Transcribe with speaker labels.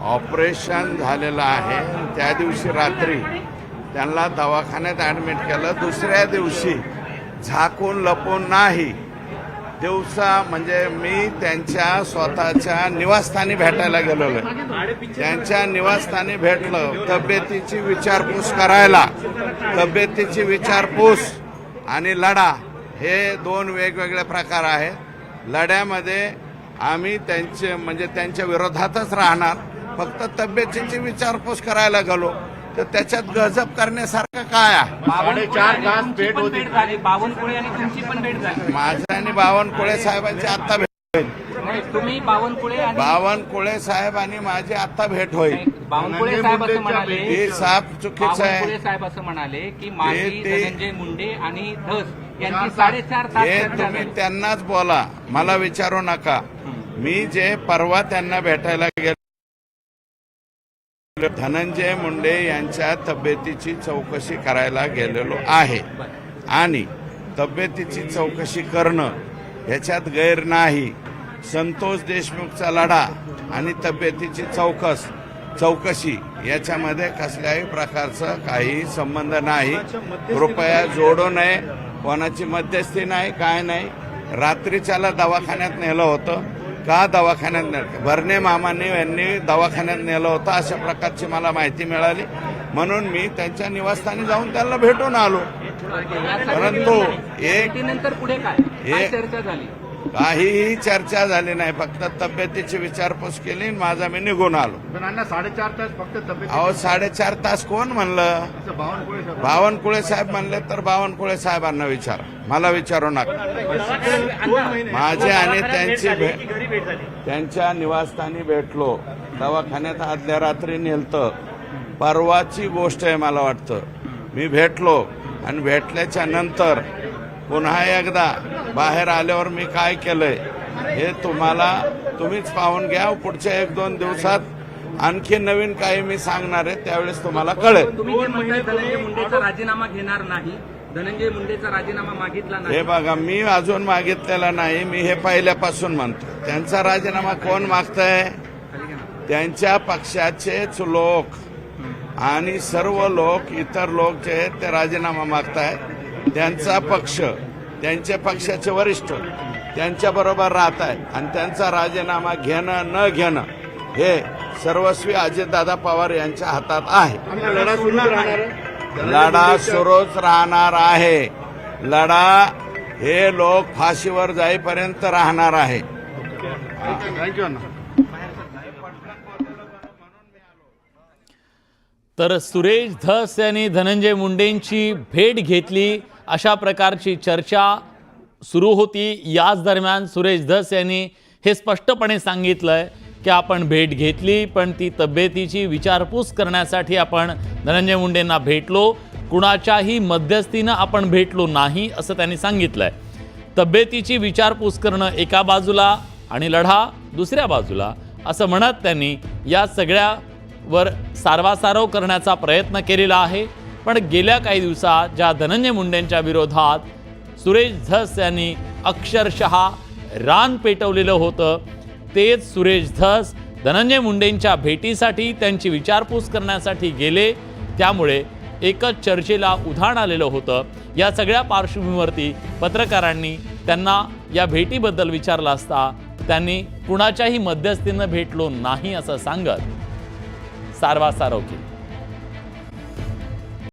Speaker 1: Operation झालेलं आहे। त्या दिवशी रात्री त्यांना दवाखान्यात ॲडमिट केलं। दुसऱ्या दिवशी झाकून लपून नाही, दिवसा म्हणजे मी त्यांच्या स्वतःच्या निवासस्थानी भेटायला गेलेलो। त्यांच्या निवासस्थानी भेटलं, तब्येतीची विचारपूस करायला। तब्येतीची विचारपूस आणि लढा हे दोन वेगवेगळे प्रकार आहेत। लढ्यामध्ये आम्ही त्यांच्या विरोधातच राहणार, फक्त तब्येतीची विचारपूस करायला गेलो तर त्याच्यात गजब करण्यासारखं काय आहे?
Speaker 2: 4.5 तास भेट होती, बावनकुळे आणि तुमची पण भेट झाली।
Speaker 1: माझं आणि बावनकुळे साहेबांची आता भेट होईल।
Speaker 2: तुम्ही
Speaker 1: बावनकुळे साहेब आणि माझी आता भेट होईल।
Speaker 2: बावनकुळे साहेब असं म्हणाले,
Speaker 1: हे साफ चुकीचं आहे।
Speaker 2: बावनकुळे साहेब असं म्हणाले की माजी धनंजय मुंडे आणि धस यांची 4.5 तास
Speaker 1: हे तुम्ही त्यांनाच बोला, मला विचारू नका। मी जे परवा त्यांना भेटायला गेलो, धनंजय मुंडे यांच्या तब्येतीची चौकशी करायला गेलेलो आहे आणि तब्येतीची चौकशी करणं ह्याच्यात गैर नाही। संतोष देशमुखचा लढा आणि तब्येतीची चौकशी याच्यामध्ये कसल्याही प्रकारचा काही संबंध नाही। कृपया जोडू नये, कोणाची मध्यस्थी नाही, काय नाही। रात्रीच्याला दवाखान्यात नेलं होतं का? दवाखान्यात नेलं, भरणे मामांनी यांनी दवाखान्यात नेलं होतं अशा प्रकारची मला माहिती मिळाली, म्हणून मी त्यांच्या निवासस्थानी जाऊन त्यांना भेटून आलो। परंतु
Speaker 2: नंतर पुढे काय चर्चा झाली?
Speaker 1: काहीही चर्चा झाली नाही, फक्त तब्येतीची विचारपूस केली, माझा मी निघून आलो।
Speaker 2: 4.5 तास फक्त तब्येत?
Speaker 1: अहो 4.5 तास कोण म्हणलं? बावनकुळे साहेब म्हणले तर बावनकुळे साहेबांना विचारा, मला विचारू नका। माझे आणि त्यांच्या निवासस्थानी भेटलो, दवाखान्यात आदल्या रात्री नेलतं, परवाची गोष्ट आहे मला वाटतं। मी भेटलो आणि भेटल्याच्या नंतर पुन्हा एकदा बाहेर आल्यावर मी काय केलंय हे तुम्हीच पाहून घ्या। पुढच्या 1-2 दिवसात आणखी नवीन काही मी सांगणार आहे, त्यावेळेस तुम्हाला कळेल।
Speaker 2: तुम्ही जे म्हणताय धनंजय मुंडेचा राजीनामा घेणार नाही, धनंजय मुंडेचा राजीनामा मागितला नाही,
Speaker 1: हे बघा, मी अजून मागितलेला नाही, मी हे पहिल्यापासून म्हणतो। त्यांचा राजीनामा कोण मागतंय? त्यांच्या पक्षाचेच लोक आणि सर्व लोक, इतर लोक जे आहेत ते राजीनामा मागतायत। त्यांचा पक्ष, त्यांच्या पक्षाचे वरिष्ठ त्यांच्याबरोबर राहत आहेत आणि त्यांचा राजीनामा घेणं न घेणं हे सर्वस्वी अजितदादा पवार यांच्या हातात आहे। लढा सुरूच राहणार आहे। लढा हे लोक फाशीवर जाईपर्यंत राहणार आहे। थँक्यू।
Speaker 3: तर सुरेश धस यांनी धनंजय मुंडेंची भेट घेतली अशा प्रकारची चर्चा सुरू होती। याच दरम्यान सुरेश धस यांनी हे स्पष्टपणे सांगितलंय की आपण भेट घेतली, पण ती तब्येतीची विचारपूस करण्यासाठी आपण धनंजय मुंडेंना भेटलो, कुणाच्याही मध्यस्थीनं आपण भेटलो नाही असं त्यांनी सांगितलंय। तब्येतीची विचारपूस करणं एका बाजूला आणि लढा दुसऱ्या बाजूला असं म्हणत त्यांनी या सगळ्यावर सारवासारव करण्याचा प्रयत्न केलेला आहे। पण गेल्या काही दिवसात ज्या धनंजय मुंडेंच्या विरोधात सुरेश धस यांनी अक्षरशः रान पेटवलेलं होतं, तेच सुरेश धस धनंजय मुंडेंच्या भेटीसाठी, त्यांची विचारपूस करण्यासाठी गेले। त्यामुळे एकच चर्चेला उधाण आलेलं होतं। या सगळ्या पार्श्वभूमीवरती पत्रकारांनी त्यांना या भेटीबद्दल विचारलं असता त्यांनी कुणाच्याही मध्यस्थीनं भेटलो नाही असं सांगत सारवासारव केली।